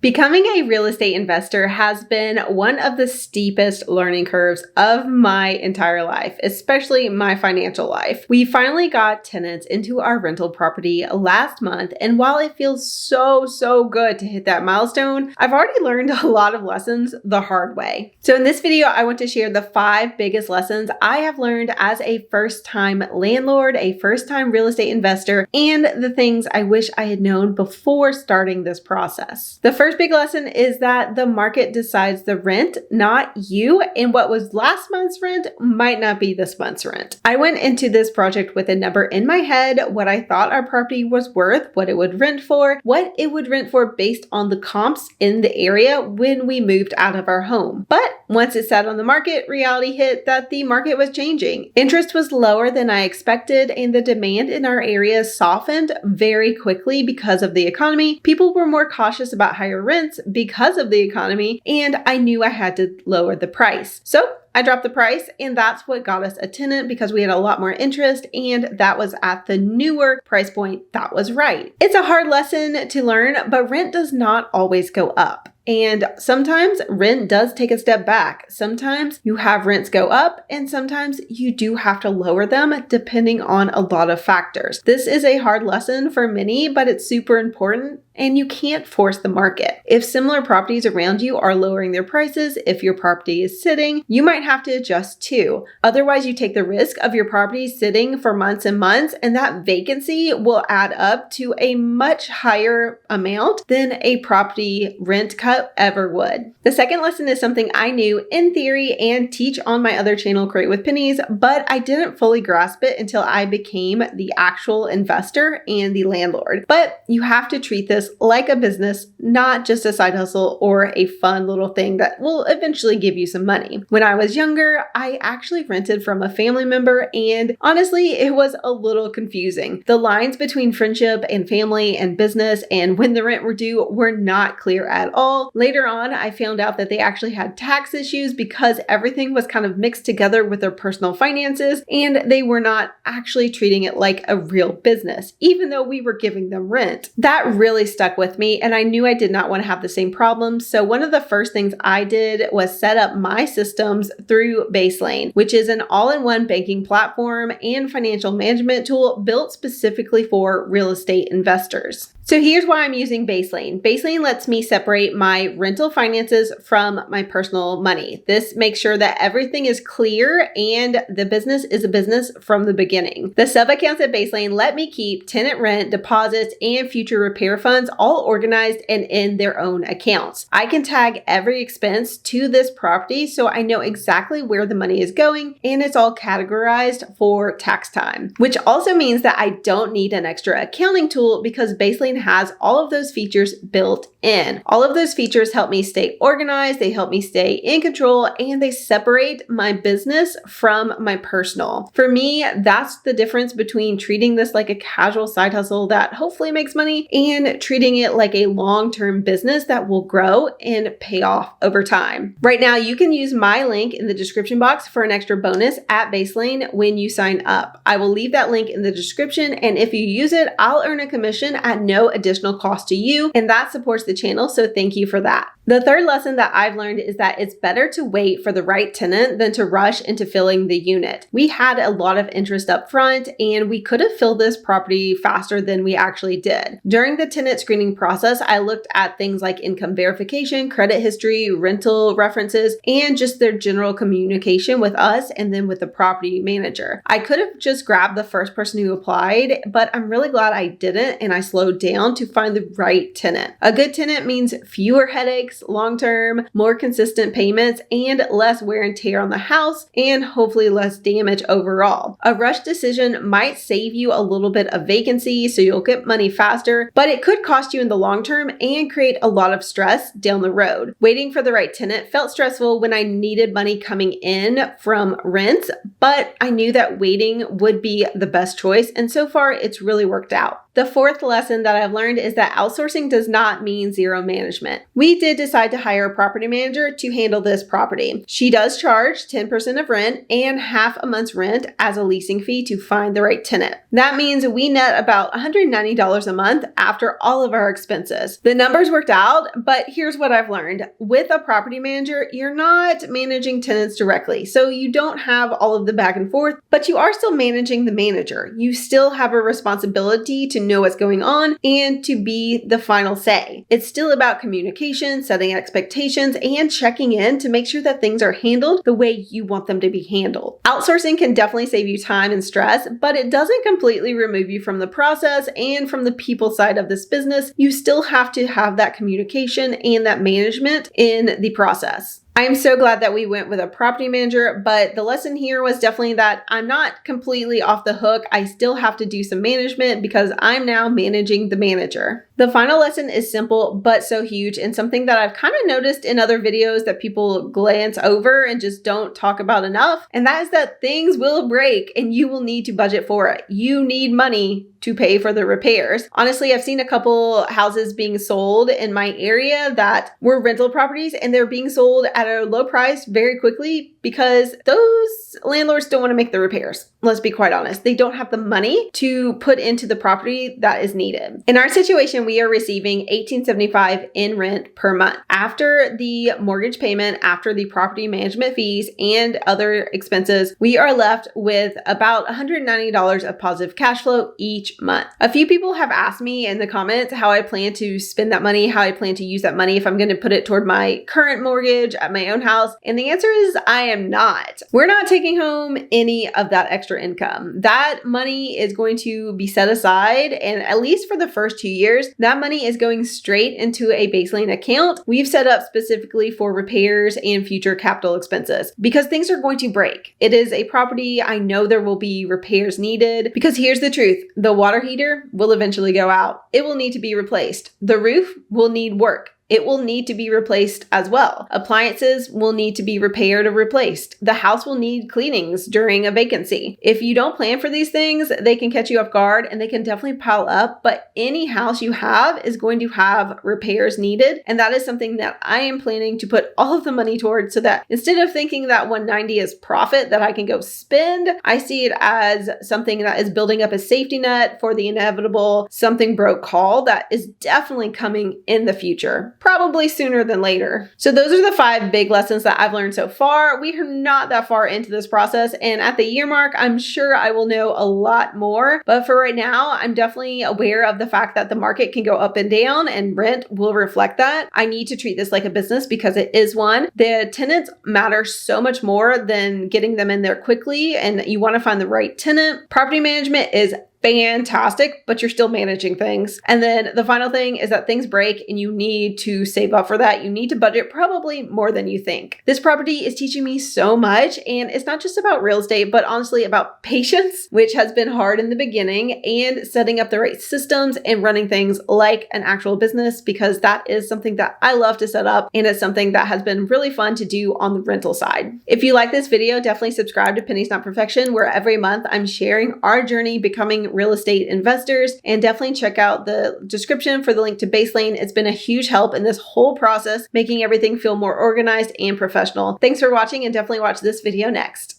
Becoming a real estate investor has been one of the steepest learning curves of my entire life, especially my financial life. We finally got tenants into our rental property last month, and while it feels so good to hit that milestone, I've already learned a lot of lessons the hard way. So in this video, I want to share the 5 biggest lessons I have learned as a first-time landlord, a first-time real estate investor, and the things I wish I had known before starting this process. The first big lesson is that the market decides the rent, not you, and what was last month's rent might not be this month's rent. I went into this project with a number in my head, what I thought our property was worth, what it would rent for, what it would rent for based on the comps in the area when we moved out of our home. But once it sat on the market, reality hit that the market was changing. Interest was lower than I expected, and the demand in our area softened very quickly because of the economy. People were more cautious about higher rents because of the economy, and I knew I had to lower the price. So I dropped the price, and that's what got us a tenant because we had a lot more interest, and that was at the newer price point that was right. It's a hard lesson to learn, but rent does not always go up. And sometimes rent does take a step back. Sometimes you have rents go up, and sometimes you do have to lower them depending on a lot of factors. This is a hard lesson for many, but it's super important, and you can't force the market. If similar properties around you are lowering their prices, if your property is sitting, you might have to adjust too. Otherwise, you take the risk of your property sitting for months and months, and that vacancy will add up to a much higher amount than a property rent cut ever would. The second lesson is something I knew in theory and teach on my other channel, Create with Pennies, but I didn't fully grasp it until I became the actual investor and the landlord. But you have to treat this like a business, not just a side hustle or a fun little thing that will eventually give you some money. When I was younger, I actually rented from a family member, and honestly, it was a little confusing. The lines between friendship and family and business and when the rent were due were not clear at all. Later on, I found out that they actually had tax issues because everything was kind of mixed together with their personal finances, and they were not actually treating it like a real business, even though we were giving them rent. That really stuck with me, and I knew I did not want to have the same problems. So one of the first things I did was set up my systems through Baselane, which is an all-in-one banking platform and financial management tool built specifically for real estate investors. So here's why I'm using Baselane. Baselane lets me separate my rental finances from my personal money. This makes sure that everything is clear and the business is a business from the beginning. The sub-accounts at Baselane let me keep tenant rent, deposits, and future repair funds all organized and in their own accounts. I can tag every expense to this property so I know exactly where the money is going, and it's all categorized for tax time, which also means that I don't need an extra accounting tool because Baselane has all of those features built in. All of those features help me stay organized, they help me stay in control, and they separate my business from my personal. For me, that's the difference between treating this like a casual side hustle that hopefully makes money and treating it like a long-term business that will grow and pay off over time. Right now, you can use my link in the description box for an extra bonus at Baselane when you sign up. I will leave that link in the description, and if you use it, I'll earn a commission at no additional cost to you, and that supports the channel, so thank you for that. The third lesson that I've learned is that it's better to wait for the right tenant than to rush into filling the unit. We had a lot of interest up front, and we could have filled this property faster than we actually did. During the tenant screening process, I looked at things like income verification, credit history, rental references, and just their general communication with us and then with the property manager. I could have just grabbed the first person who applied, but I'm really glad I didn't, and I slowed down to find the right tenant. A good tenant means fewer headaches long-term, more consistent payments, and less wear and tear on the house, and hopefully less damage overall. A rush decision might save you a little bit of vacancy, so you'll get money faster, but it could cost you in the long term and create a lot of stress down the road. Waiting for the right tenant felt stressful when I needed money coming in from rents, but I knew that waiting would be the best choice, and so far it's really worked out. The fourth lesson that I've learned is that outsourcing does not mean zero management. We did decide to hire a property manager to handle this property. She does charge 10% of rent and half a month's rent as a leasing fee to find the right tenant. That means we net about $190 a month after all of our expenses. The numbers worked out, but here's what I've learned. With a property manager, you're not managing tenants directly, so you don't have all of the back and forth, but you are still managing the manager. You still have a responsibility to know what's going on and to be the final say. It's still about communication, setting expectations, and checking in to make sure that things are handled the way you want them to be handled. Outsourcing can definitely save you time and stress, but it doesn't completely remove you from the process and from the people side of this business. You still have to have that communication and that management in the process. I'm so glad that we went with a property manager, but the lesson here was definitely that I'm not completely off the hook. I still have to do some management because I'm now managing the manager. The final lesson is simple, but so huge, and something that I've kind of noticed in other videos that people glance over and just don't talk about enough. And that is that things will break and you will need to budget for it. You need money to pay for the repairs. Honestly, I've seen a couple houses being sold in my area that were rental properties, and they're being sold at a low price very quickly because those landlords don't want to make the repairs. Let's be quite honest. They don't have the money to put into the property that is needed. In our situation, we are receiving $1,875 in rent per month. After the mortgage payment, after the property management fees and other expenses, we are left with about $190 of positive cash flow each month. A few people have asked me in the comments how I plan to spend that money, how I plan to use that money, if I'm going to put it toward my current mortgage at my own house. And the answer is I am not. We're not taking home any of that extra income. That money is going to be set aside, and at least for the first 2 years, that money is going straight into a Baselane account we've set up specifically for repairs and future capital expenses because things are going to break. It is a property. I know there will be repairs needed because here's the truth. The water heater will eventually go out. It will need to be replaced. The roof will need work. It will need to be replaced as well. Appliances will need to be repaired or replaced. The house will need cleanings during a vacancy. If you don't plan for these things, they can catch you off guard and they can definitely pile up, but any house you have is going to have repairs needed. And that is something that I am planning to put all of the money towards so that instead of thinking that 190 is profit that I can go spend, I see it as something that is building up a safety net for the inevitable something broke call that is definitely coming in the future. Probably sooner than later. So those are the 5 big lessons that I've learned so far. We are not that far into this process, and at the year mark, I'm sure I will know a lot more. But for right now, I'm definitely aware of the fact that the market can go up and down, and rent will reflect that. I need to treat this like a business because it is one. The tenants matter so much more than getting them in there quickly, and you want to find the right tenant. Property management is fantastic, but you're still managing things. And then the final thing is that things break and you need to save up for that. You need to budget probably more than you think. This property is teaching me so much, and it's not just about real estate, but honestly about patience, which has been hard in the beginning, and setting up the right systems and running things like an actual business, because that is something that I love to set up, and it's something that has been really fun to do on the rental side. If you like this video, definitely subscribe to Pennies Not Perfection, where every month I'm sharing our journey becoming real estate investors, and definitely check out the description for the link to Baselane. It's been a huge help in this whole process, making everything feel more organized and professional. Thanks for watching, and definitely watch this video next.